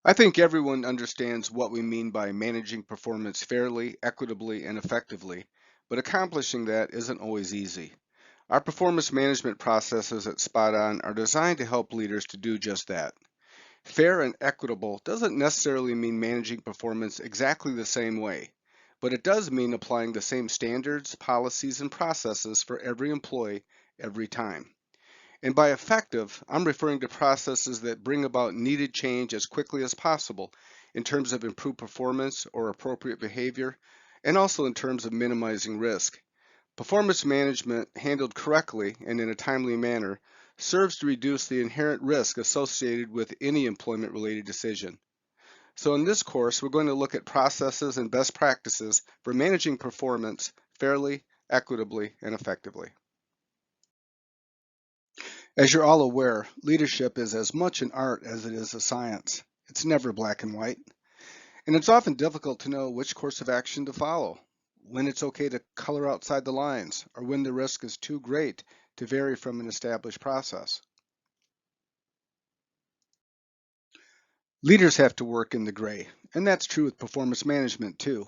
I think everyone understands what we mean by managing performance fairly, equitably, and effectively, but accomplishing that isn't always easy. Our performance management processes at Spot On are designed to help leaders to do just that. Fair and equitable doesn't necessarily mean managing performance exactly the same way, but it does mean applying the same standards, policies, and processes for every employee every time. And by effective, I'm referring to processes that bring about needed change as quickly as possible in terms of improved performance or appropriate behavior, and also in terms of minimizing risk. Performance management, handled correctly and in a timely manner, serves to reduce the inherent risk associated with any employment-related decision. So in this course, we're going to look at processes and best practices for managing performance fairly, equitably, and effectively. As you're all aware, leadership is as much an art as it is a science. It's never black and white, and it's often difficult to know which course of action to follow, when it's okay to color outside the lines, or when the risk is too great to vary from an established process. Leaders have to work in the gray, and that's true with performance management too,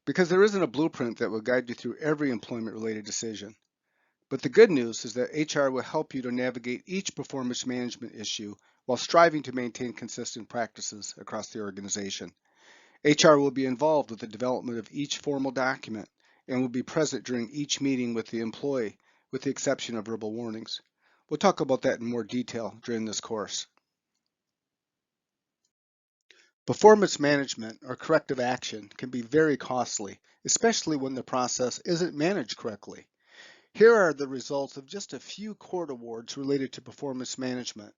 because there isn't a blueprint that will guide you through every employment-related decision. But the good news is that HR will help you to navigate each performance management issue while striving to maintain consistent practices across the organization. HR will be involved with the development of each formal document and will be present during each meeting with the employee, with the exception of verbal warnings. We'll talk about that in more detail during this course. Performance management or corrective action can be very costly, especially when the process isn't managed correctly. Here are the results of just a few court awards related to performance management,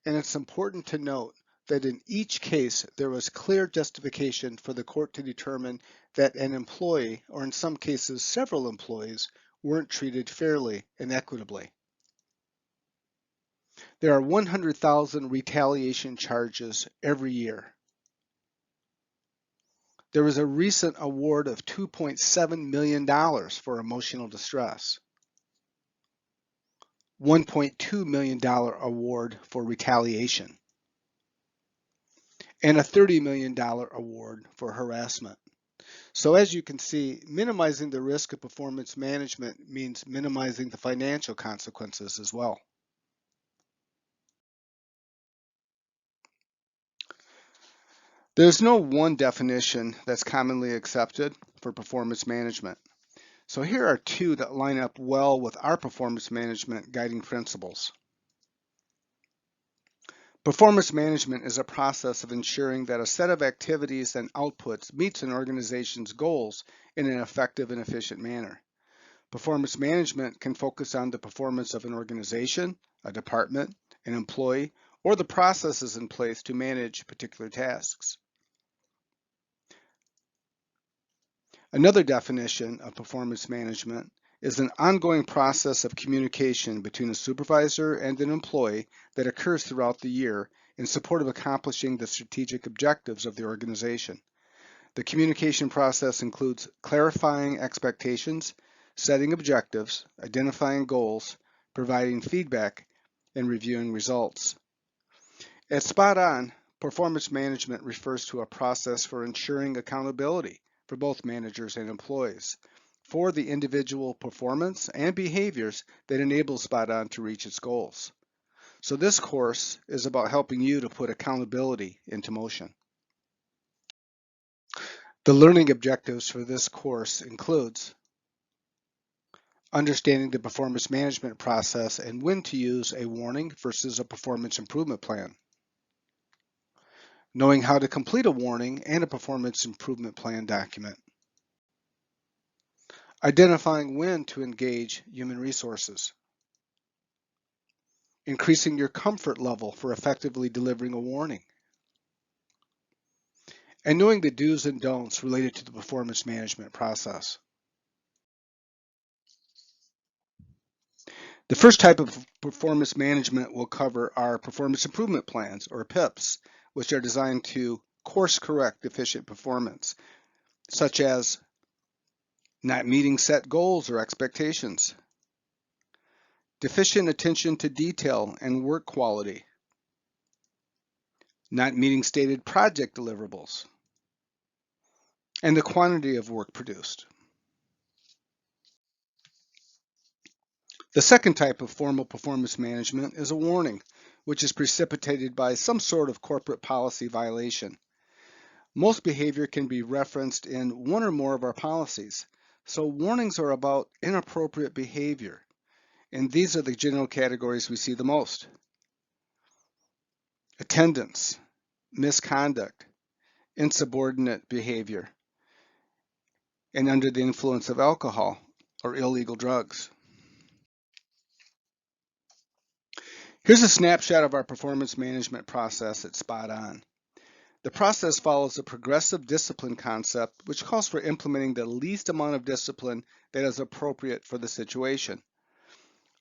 and it's important to note that in each case there was clear justification for the court to determine that an employee, or in some cases several employees, weren't treated fairly and equitably. There are 100,000 retaliation charges every year. There was a recent award of $2.7 million for emotional distress. $1.2 million award for retaliation, and a $30 million award for harassment. So as you can see, minimizing the risk of performance management means minimizing the financial consequences as well. There's no one definition that's commonly accepted for performance management. So here are two that line up well with our performance management guiding principles. Performance management is a process of ensuring that a set of activities and outputs meets an organization's goals in an effective and efficient manner. Performance management can focus on the performance of an organization, a department, an employee, or the processes in place to manage particular tasks. Another definition of performance management is an ongoing process of communication between a supervisor and an employee that occurs throughout the year in support of accomplishing the strategic objectives of the organization. The communication process includes clarifying expectations, setting objectives, identifying goals, providing feedback, and reviewing results. At Spot On, performance management refers to a process for ensuring accountability for both managers and employees for the individual performance and behaviors that enable Spot On to reach its goals. So this course is about helping you to put accountability into motion. The learning objectives for this course includes understanding the performance management process and when to use a warning versus a performance improvement plan, knowing how to complete a warning and a performance improvement plan document, identifying when to engage human resources, increasing your comfort level for effectively delivering a warning, and knowing the do's and don'ts related to the performance management process. The first type of performance management we'll cover are performance improvement plans, or PIPs, which are designed to course correct deficient performance, such as not meeting set goals or expectations, deficient attention to detail and work quality, not meeting stated project deliverables, and the quantity of work produced. The second type of formal performance management is a warning, which is precipitated by some sort of corporate policy violation. Most behavior can be referenced in one or more of our policies, so warnings are about inappropriate behavior, and these are the general categories we see the most: attendance, misconduct, insubordinate behavior, and under the influence of alcohol or illegal drugs. Here's a snapshot of our performance management process at Spot On. The process follows a progressive discipline concept, which calls for implementing the least amount of discipline that is appropriate for the situation.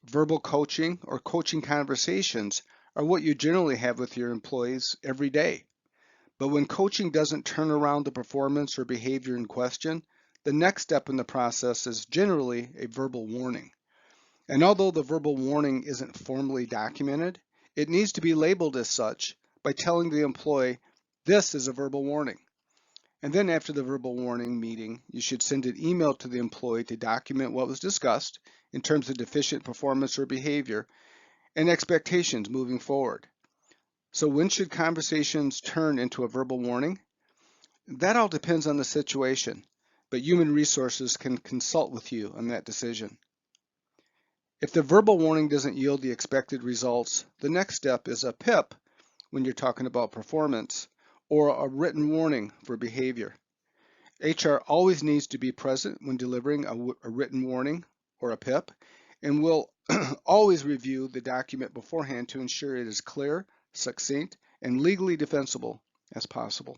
Verbal coaching or coaching conversations are what you generally have with your employees every day. But when coaching doesn't turn around the performance or behavior in question, the next step in the process is generally a verbal warning. And although the verbal warning isn't formally documented, it needs to be labeled as such by telling the employee, this is a verbal warning. And then after the verbal warning meeting, you should send an email to the employee to document what was discussed in terms of deficient performance or behavior and expectations moving forward. So when should conversations turn into a verbal warning? That all depends on the situation, but human resources can consult with you on that decision. If the verbal warning doesn't yield the expected results, the next step is a PIP when you're talking about performance, or a written warning for behavior. HR always needs to be present when delivering a written warning or a PIP, and will always review the document beforehand to ensure it is clear, succinct, and legally defensible as possible.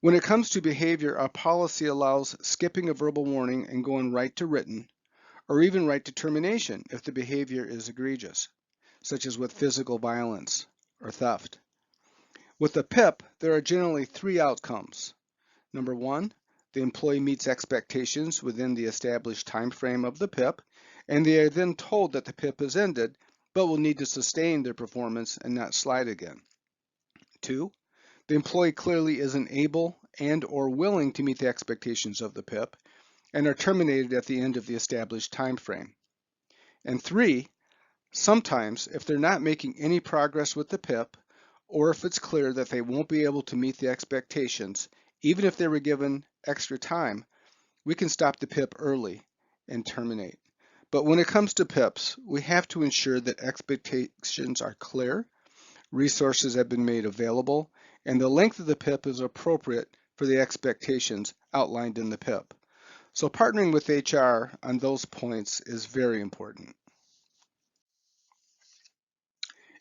When it comes to behavior, our policy allows skipping a verbal warning and going right to written, or even right to termination if the behavior is egregious, such as with physical violence or theft. With a PIP, there are generally three outcomes. Number one, the employee meets expectations within the established time frame of the PIP, and they are then told that the PIP is ended, but will need to sustain their performance and not slide again. Two, the employee clearly isn't able and or willing to meet the expectations of the PIP and are terminated at the end of the established time frame. And three, sometimes if they're not making any progress with the PIP, or if it's clear that they won't be able to meet the expectations, even if they were given extra time, we can stop the PIP early and terminate. But when it comes to PIPs, we have to ensure that expectations are clear, resources have been made available, and the length of the PIP is appropriate for the expectations outlined in the PIP. So partnering with HR on those points is very important.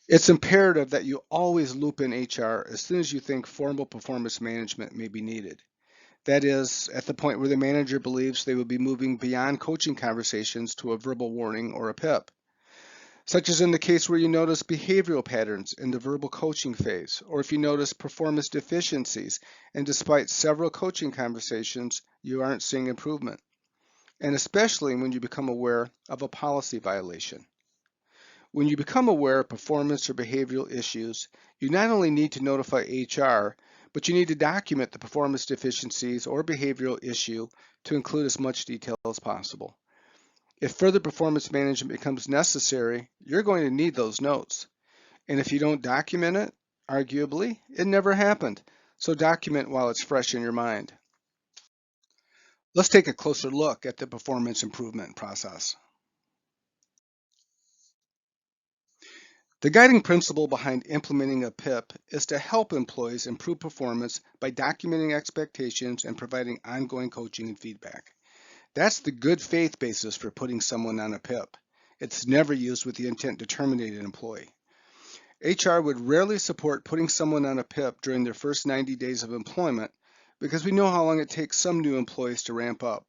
It's imperative that you always loop in HR as soon as you think formal performance management may be needed. That is, at the point where the manager believes they will be moving beyond coaching conversations to a verbal warning or a PIP, such as in the case where you notice behavioral patterns in the verbal coaching phase, or if you notice performance deficiencies and despite several coaching conversations, you aren't seeing improvement, and especially when you become aware of a policy violation. When you become aware of performance or behavioral issues, you not only need to notify HR, but you need to document the performance deficiencies or behavioral issue to include as much detail as possible. If further performance management becomes necessary, you're going to need those notes. And if you don't document it, arguably, it never happened. So document while it's fresh in your mind. Let's take a closer look at the performance improvement process. The guiding principle behind implementing a PIP is to help employees improve performance by documenting expectations and providing ongoing coaching and feedback. That's the good faith basis for putting someone on a PIP. It's never used with the intent to terminate an employee. HR would rarely support putting someone on a PIP during their first 90 days of employment because we know how long it takes some new employees to ramp up.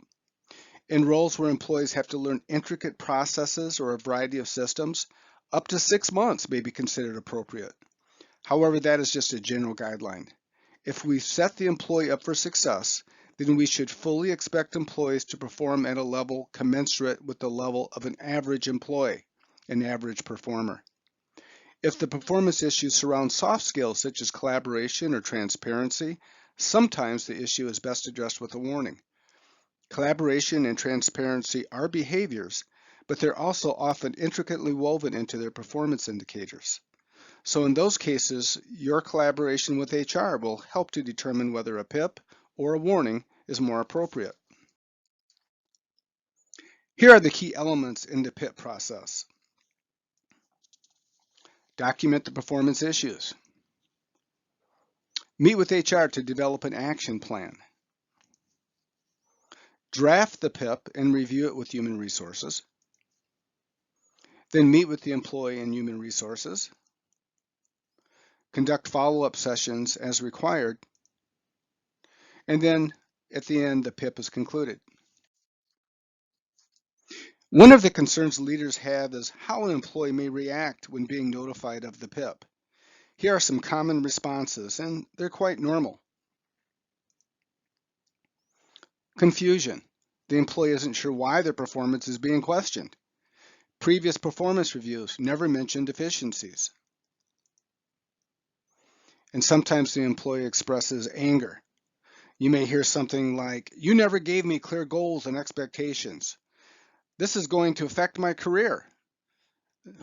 In roles where employees have to learn intricate processes or a variety of systems, up to 6 months may be considered appropriate. However, that is just a general guideline. If we set the employee up for success, then we should fully expect employees to perform at a level commensurate with the level of an average employee, an average performer. If the performance issues surround soft skills such as collaboration or transparency, sometimes the issue is best addressed with a warning. Collaboration and transparency are behaviors, but they're also often intricately woven into their performance indicators. So in those cases, your collaboration with HR will help to determine whether a PIP or a warning is more appropriate. Here are the key elements in the PIP process. Document the performance issues. Meet with HR to develop an action plan. Draft the PIP and review it with Human Resources. Then meet with the employee and Human Resources. Conduct follow-up sessions as required. And then at the end, the PIP is concluded. One of the concerns leaders have is how an employee may react when being notified of the PIP. Here are some common responses, and they're quite normal. Confusion. The employee isn't sure why their performance is being questioned. Previous performance reviews never mentioned deficiencies. And sometimes the employee expresses anger. You may hear something like, "You never gave me clear goals and expectations. This is going to affect my career.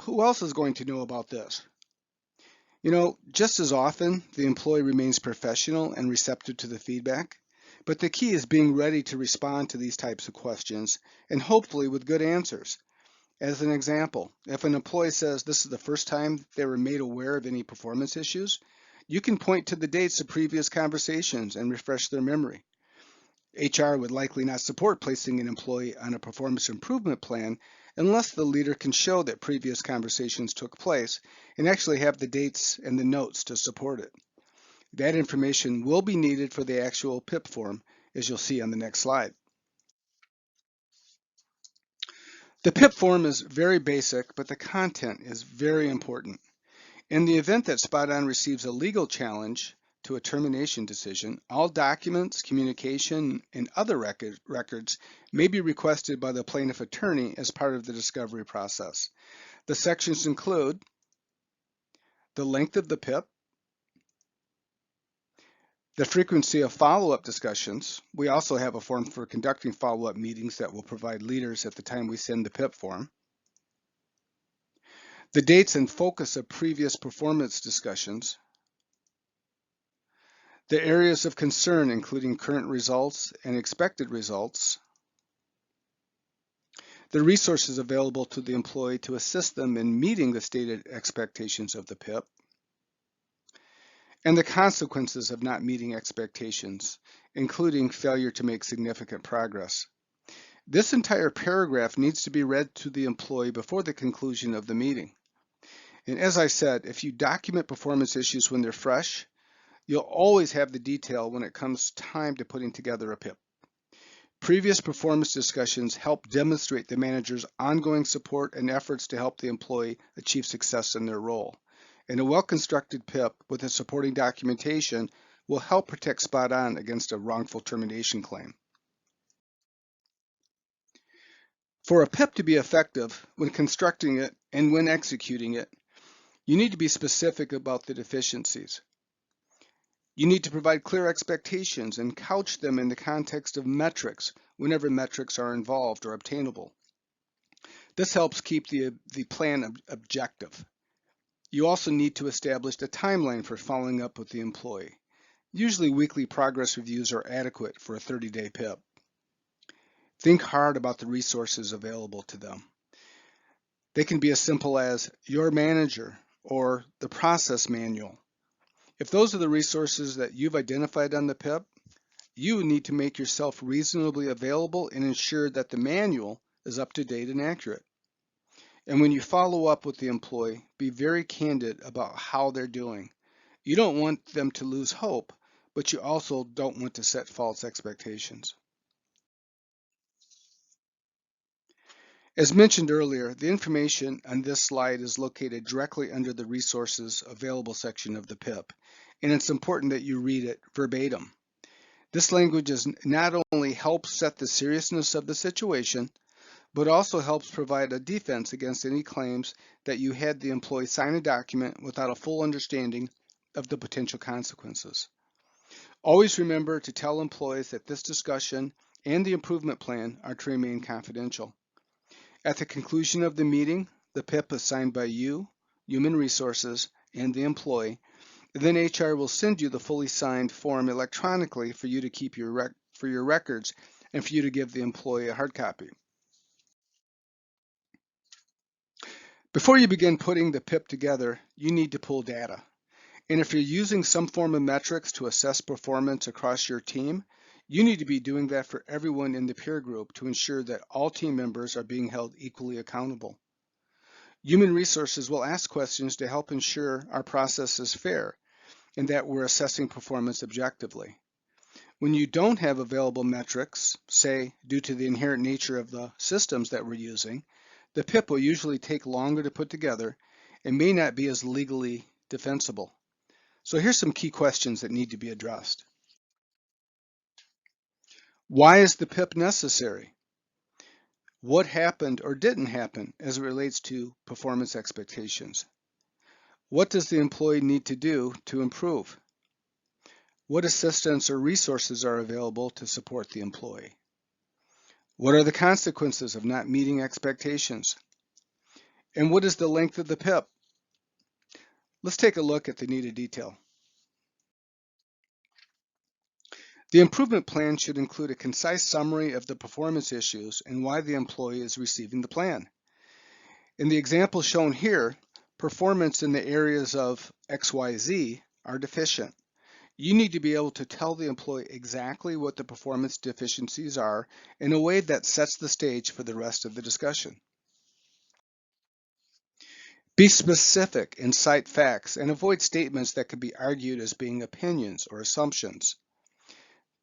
Who else is going to know about this?" Just as often, the employee remains professional and receptive to the feedback, but the key is being ready to respond to these types of questions, and hopefully with good answers. As an example, if an employee says this is the first time they were made aware of any performance issues, you can point to the dates of previous conversations and refresh their memory. HR would likely not support placing an employee on a performance improvement plan unless the leader can show that previous conversations took place and actually have the dates and the notes to support it. That information will be needed for the actual PIP form, as you'll see on the next slide. The PIP form is very basic, but the content is very important. In the event that Spot On receives a legal challenge to a termination decision, all documents, communication, and other records may be requested by the plaintiff attorney as part of the discovery process. The sections include the length of the PIP, the frequency of follow-up discussions. We also have a form for conducting follow-up meetings that will provide leaders at the time we send the PIP form. The dates and focus of previous performance discussions. The areas of concern, including current results and expected results. The resources available to the employee to assist them in meeting the stated expectations of the PIP. And the consequences of not meeting expectations, including failure to make significant progress. This entire paragraph needs to be read to the employee before the conclusion of the meeting. And as I said, if you document performance issues when they're fresh, you'll always have the detail when it comes time to putting together a PIP. Previous performance discussions help demonstrate the manager's ongoing support and efforts to help the employee achieve success in their role. And a well-constructed PIP with the supporting documentation will help protect Spot On against a wrongful termination claim. For a PIP to be effective, when constructing it and when executing it, you need to be specific about the deficiencies. You need to provide clear expectations and couch them in the context of metrics whenever metrics are involved or obtainable. This helps keep the plan objective. You also need to establish a timeline for following up with the employee. Usually weekly progress reviews are adequate for a 30-day PIP. Think hard about the resources available to them. They can be as simple as your manager or the process manual. If those are the resources that you've identified on the PIP, you need to make yourself reasonably available and ensure that the manual is up to date and accurate. And when you follow up with the employee, be very candid about how they're doing. You don't want them to lose hope, but you also don't want to set false expectations. As mentioned earlier, the information on this slide is located directly under the resources available section of the PIP, and it's important that you read it verbatim. This language not only helps set the seriousness of the situation, but also helps provide a defense against any claims that you had the employee sign a document without a full understanding of the potential consequences. Always remember to tell employees that this discussion and the improvement plan are to remain confidential. At the conclusion of the meeting, the PIP is signed by you, Human Resources, and the employee. Then HR will send you the fully signed form electronically for you to keep for your records and for you to give the employee a hard copy. Before you begin putting the PIP together, you need to pull data. And if you're using some form of metrics to assess performance across your team, you need to be doing that for everyone in the peer group to ensure that all team members are being held equally accountable. Human Resources will ask questions to help ensure our process is fair and that we're assessing performance objectively. When you don't have available metrics, say due to the inherent nature of the systems that we're using, the PIP will usually take longer to put together and may not be as legally defensible. So here's some key questions that need to be addressed. Why is the PIP necessary? What happened or didn't happen as it relates to performance expectations? What does the employee need to do to improve? What assistance or resources are available to support the employee? What are the consequences of not meeting expectations? And what is the length of the PIP? Let's take a look at the needed detail. The improvement plan should include a concise summary of the performance issues and why the employee is receiving the plan. In the example shown here, performance in the areas of XYZ are deficient. You need to be able to tell the employee exactly what the performance deficiencies are in a way that sets the stage for the rest of the discussion. Be specific and cite facts and avoid statements that could be argued as being opinions or assumptions.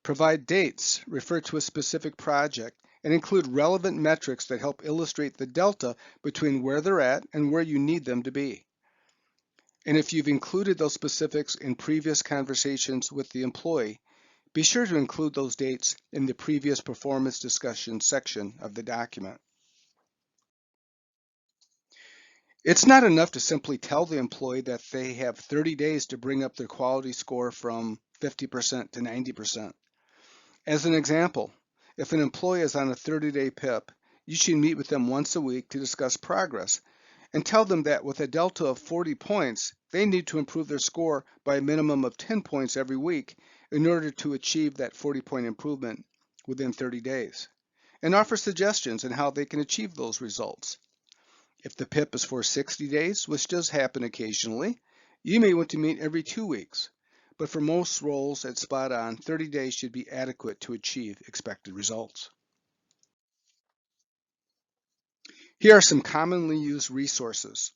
Provide dates, refer to a specific project, and include relevant metrics that help illustrate the delta between where they're at and where you need them to be. And if you've included those specifics in previous conversations with the employee, be sure to include those dates in the previous performance discussion section of the document. It's not enough to simply tell the employee that they have 30 days to bring up their quality score from 50% to 90%. As an example, if an employee is on a 30-day PIP, you should meet with them once a week to discuss progress and tell them that with a delta of 40 points, they need to improve their score by a minimum of 10 points every week in order to achieve that 40-point improvement within 30 days, and offer suggestions on how they can achieve those results. If the PIP is for 60 days, which does happen occasionally, you may want to meet every 2 weeks. But for most roles at Spot On, 30 days should be adequate to achieve expected results. Here are some commonly used resources: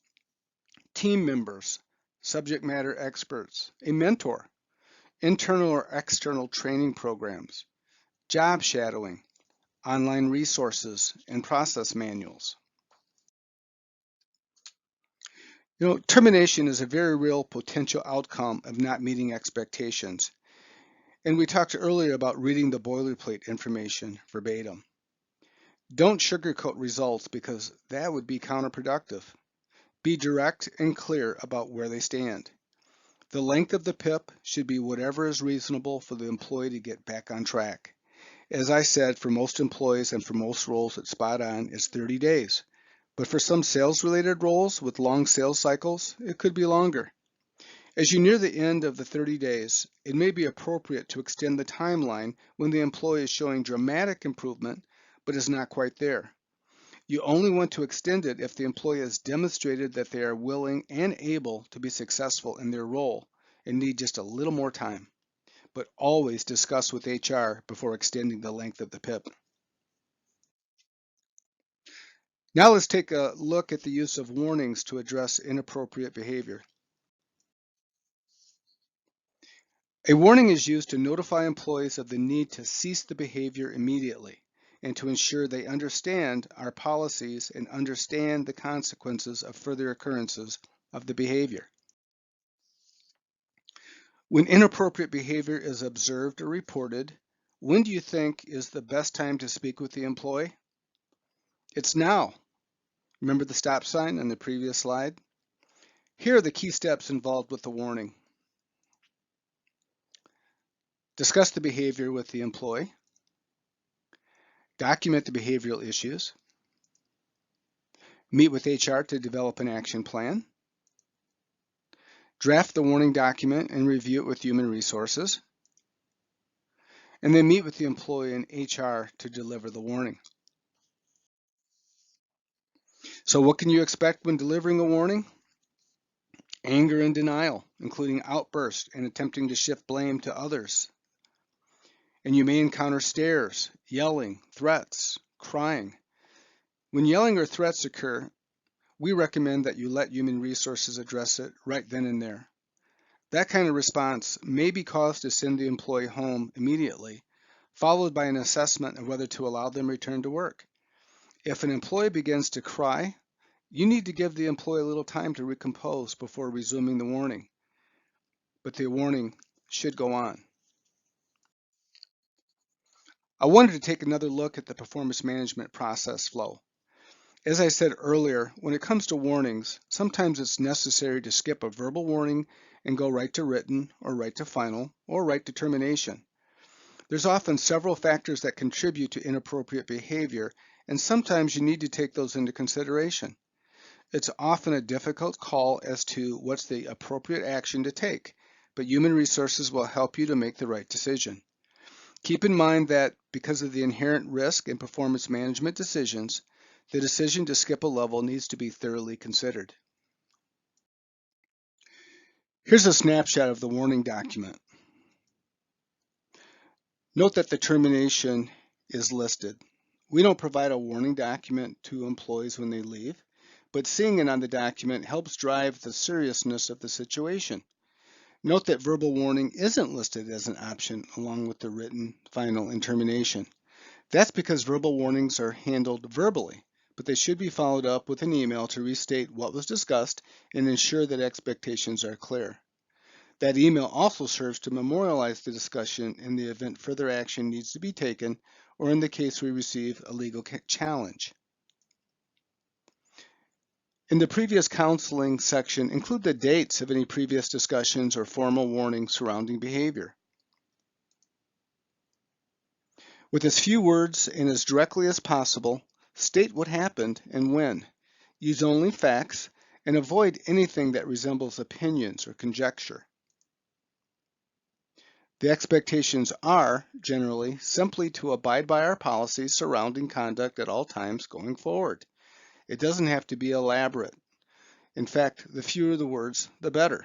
team members, subject matter experts, a mentor, internal or external training programs, job shadowing, online resources, and process manuals. Termination is a very real potential outcome of not meeting expectations. And we talked earlier about reading the boilerplate information verbatim. Don't sugarcoat results because that would be counterproductive. Be direct and clear about where they stand. The length of the PIP should be whatever is reasonable for the employee to get back on track. As I said, for most employees and for most roles at Spot On, it's 30 days. But for some sales-related roles with long sales cycles, it could be longer. As you near the end of the 30 days, it may be appropriate to extend the timeline when the employee is showing dramatic improvement but is not quite there. You only want to extend it if the employee has demonstrated that they are willing and able to be successful in their role and need just a little more time. But always discuss with HR before extending the length of the PIP. Now let's take a look at the use of warnings to address inappropriate behavior. A warning is used to notify employees of the need to cease the behavior immediately and to ensure they understand our policies and understand the consequences of further occurrences of the behavior. When inappropriate behavior is observed or reported, when do you think is the best time to speak with the employee? It's now. Remember the stop sign on the previous slide? Here are the key steps involved with the warning. Discuss the behavior with the employee. Document the behavioral issues. Meet with HR to develop an action plan. Draft the warning document and review it with human resources. And then meet with the employee and HR to deliver the warning. So what can you expect when delivering a warning? Anger and denial, including outbursts and attempting to shift blame to others. And you may encounter stares, yelling, threats, crying. When yelling or threats occur, we recommend that you let human resources address it right then and there. That kind of response may be cause to send the employee home immediately, followed by an assessment of whether to allow them return to work. If an employee begins to cry, you need to give the employee a little time to recompose before resuming the warning. But the warning should go on. I wanted to take another look at the performance management process flow. As I said earlier, when it comes to warnings, sometimes it's necessary to skip a verbal warning and go right to written, or right to final, or right to termination. There's often several factors that contribute to inappropriate behavior, and sometimes you need to take those into consideration. It's often a difficult call as to what's the appropriate action to take, but human resources will help you to make the right decision. Keep in mind that because of the inherent risk in performance management decisions, the decision to skip a level needs to be thoroughly considered. Here's a snapshot of the warning document. Note that the termination is listed. We don't provide a warning document to employees when they leave, but seeing it on the document helps drive the seriousness of the situation. Note that verbal warning isn't listed as an option along with the written, final, and termination. That's because verbal warnings are handled verbally, but they should be followed up with an email to restate what was discussed and ensure that expectations are clear. That email also serves to memorialize the discussion in the event further action needs to be taken or in the case we receive a legal challenge. In the previous counseling section, include the dates of any previous discussions or formal warnings surrounding behavior. With as few words and as directly as possible, state what happened and when. Use only facts and avoid anything that resembles opinions or conjecture. The expectations are, generally, simply to abide by our policies surrounding conduct at all times going forward. It doesn't have to be elaborate. In fact, the fewer the words, the better.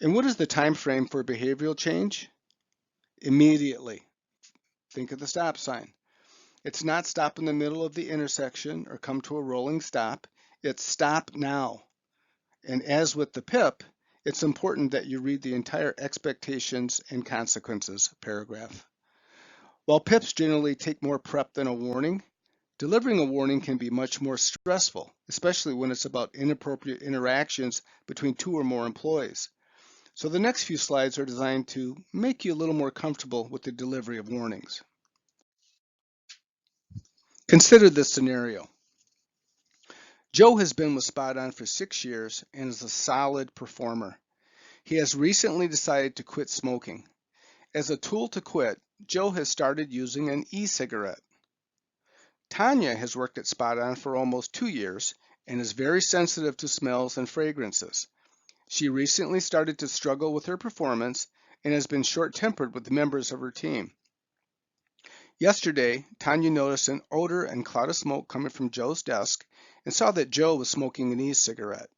And what is the time frame for behavioral change? Immediately. Think of the stop sign. It's not stop in the middle of the intersection or come to a rolling stop. It's stop now. And as with the PIP, it's important that you read the entire expectations and consequences paragraph. While PIPs generally take more prep than a warning, delivering a warning can be much more stressful, especially when it's about inappropriate interactions between two or more employees. So the next few slides are designed to make you a little more comfortable with the delivery of warnings. Consider this scenario. Joe has been with Spot On for 6 years and is a solid performer. He has recently decided to quit smoking. As a tool to quit, Joe has started using an e-cigarette. Tanya has worked at Spot On for almost 2 years and is very sensitive to smells and fragrances. She recently started to struggle with her performance and has been short-tempered with the members of her team. Yesterday, Tanya noticed an odor and cloud of smoke coming from Joe's desk and saw that Joe was smoking an e-cigarette.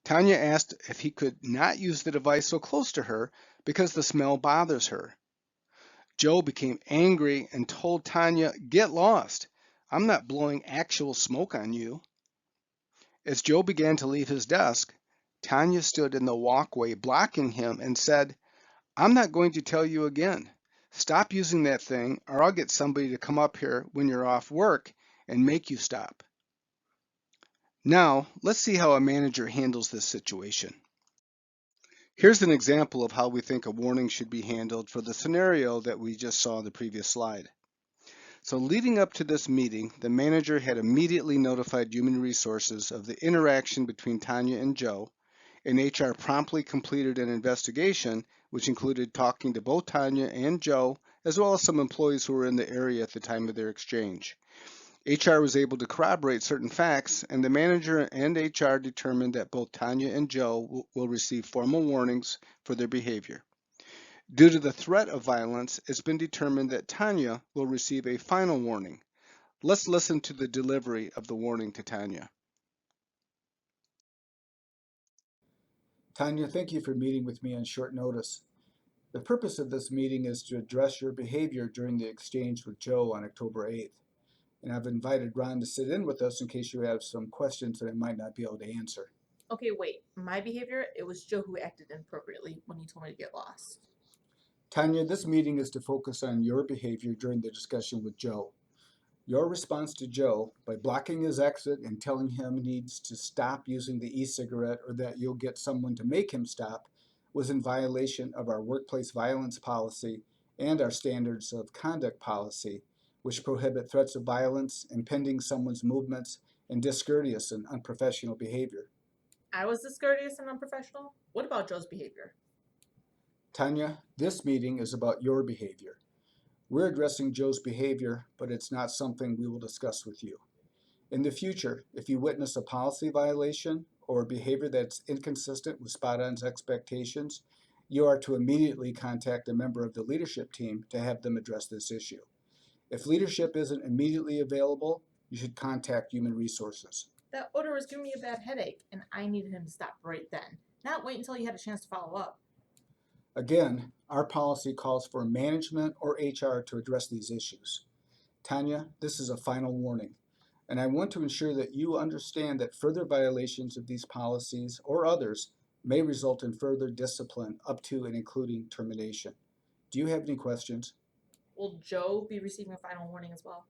Tanya asked if he could not use the device so close to her because the smell bothers her. Joe became angry and told Tanya, "Get lost. I'm not blowing actual smoke on you." As Joe began to leave his desk, Tanya stood in the walkway blocking him and said, "I'm not going to tell you again. Stop using that thing or I'll get somebody to come up here when you're off work and make you stop." Now, let's see how a manager handles this situation. Here's an example of how we think a warning should be handled for the scenario that we just saw in the previous slide. So leading up to this meeting, the manager had immediately notified Human Resources of the interaction between Tanya and Joe, and HR promptly completed an investigation, which included talking to both Tanya and Joe, as well as some employees who were in the area at the time of their exchange. HR was able to corroborate certain facts, and the manager and HR determined that both Tanya and Joe will receive formal warnings for their behavior. Due to the threat of violence, it's been determined that Tanya will receive a final warning. Let's listen to the delivery of the warning to Tanya. Tanya, thank you for meeting with me on short notice. The purpose of this meeting is to address your behavior during the exchange with Joe on October 8th. And I've invited Ron to sit in with us in case you have some questions that I might not be able to answer. Okay, wait. My behavior, it was Joe who acted inappropriately when he told me to get lost. Tanya, this meeting is to focus on your behavior during the discussion with Joe. Your response to Joe by blocking his exit and telling him he needs to stop using the e-cigarette or that you'll get someone to make him stop was in violation of our workplace violence policy and our standards of conduct policy, which prohibit threats of violence, impeding someone's movements, and discourteous and unprofessional behavior. I was discourteous and unprofessional? What about Joe's behavior? Tanya, this meeting is about your behavior. We're addressing Joe's behavior, but it's not something we will discuss with you. In the future, if you witness a policy violation or behavior that's inconsistent with Spot-On's expectations, you are to immediately contact a member of the leadership team to have them address this issue. If leadership isn't immediately available, you should contact Human Resources. That odor was giving me a bad headache, and I needed him to stop right then. Not wait until you had a chance to follow up. Again, our policy calls for management or HR to address these issues. Tanya, this is a final warning, and I want to ensure that you understand that further violations of these policies or others may result in further discipline up to and including termination. Do you have any questions? Will Joe be receiving a final warning as well?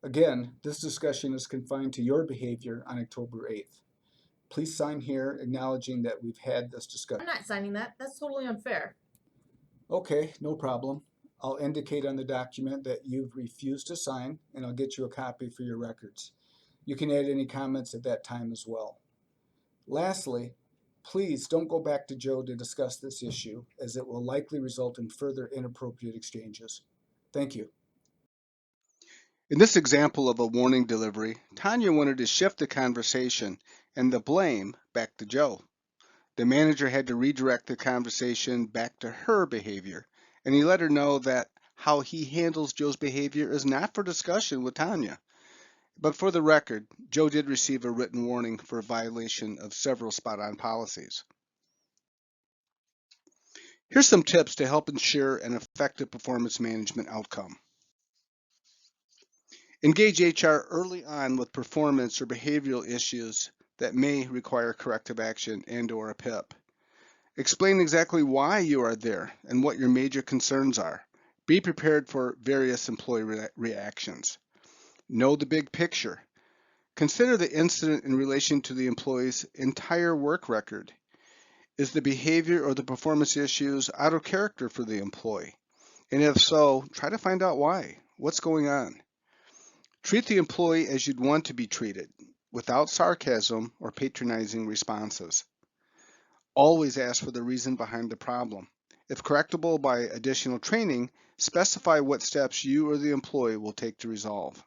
Again, this discussion is confined to your behavior on October 8th. Please sign here acknowledging that we've had this discussion. I'm not signing that. That's totally unfair. Okay, no problem. I'll indicate on the document that you've refused to sign, and I'll get you a copy for your records. You can add any comments at that time as well. Lastly, please don't go back to Joe to discuss this issue, as it will likely result in further inappropriate exchanges. Thank you. In this example of a warning delivery, Tanya wanted to shift the conversation and the blame back to Joe. The manager had to redirect the conversation back to her behavior, and he let her know that how he handles Joe's behavior is not for discussion with Tanya. But for the record, Joe did receive a written warning for violation of several spot-on policies. Here's some tips to help ensure an effective performance management outcome. Engage HR early on with performance or behavioral issues that may require corrective action and/or a PIP. Explain exactly why you are there and what your major concerns are. Be prepared for various employee reactions. Know the big picture. Consider the incident in relation to the employee's entire work record. Is the behavior or the performance issues out of character for the employee? And if so, try to find out why. What's going on? Treat the employee as you'd want to be treated, without sarcasm or patronizing responses. Always ask for the reason behind the problem. If correctable by additional training, specify what steps you or the employee will take to resolve.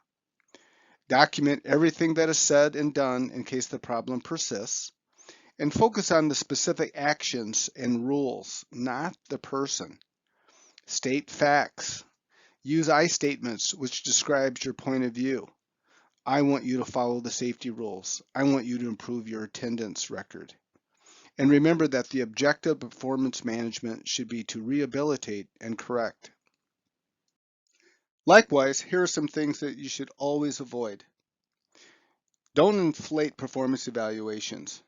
Document everything that is said and done in case the problem persists, and focus on the specific actions and rules, not the person. State facts. Use I statements, which describes your point of view. I want you to follow the safety rules. I want you to improve your attendance record. And remember that the objective of performance management should be to rehabilitate and correct. Likewise, here are some things that you should always avoid. Don't inflate performance evaluations.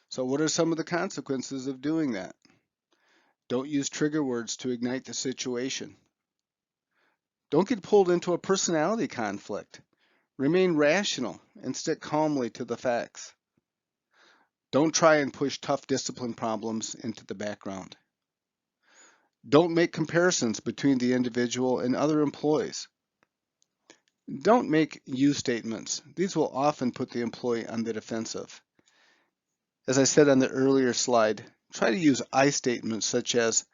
So what are some of the consequences of doing that? Don't use trigger words to ignite the situation. Don't get pulled into a personality conflict. Remain rational and stick calmly to the facts. Don't try and push tough discipline problems into the background. Don't make comparisons between the individual and other employees. Don't make you statements. These will often put the employee on the defensive. As I said on the earlier slide, try to use I statements such as,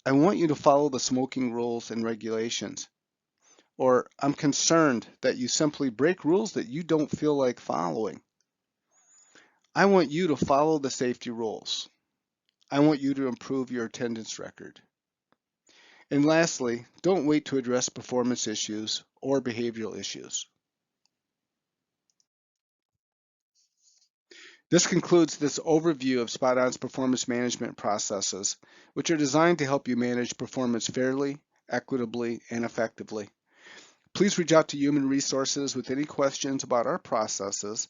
I want you to follow the smoking rules and regulations. Or, I'm concerned that you simply break rules that you don't feel like following. I want you to follow the safety rules. I want you to improve your attendance record. And lastly, don't wait to address performance issues or behavioral issues. This concludes this overview of Spot-On's performance management processes, which are designed to help you manage performance fairly, equitably, and effectively. Please reach out to Human Resources with any questions about our processes,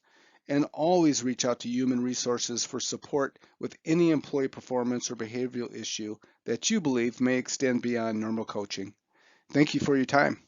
and always reach out to Human Resources for support with any employee performance or behavioral issue that you believe may extend beyond normal coaching. Thank you for your time.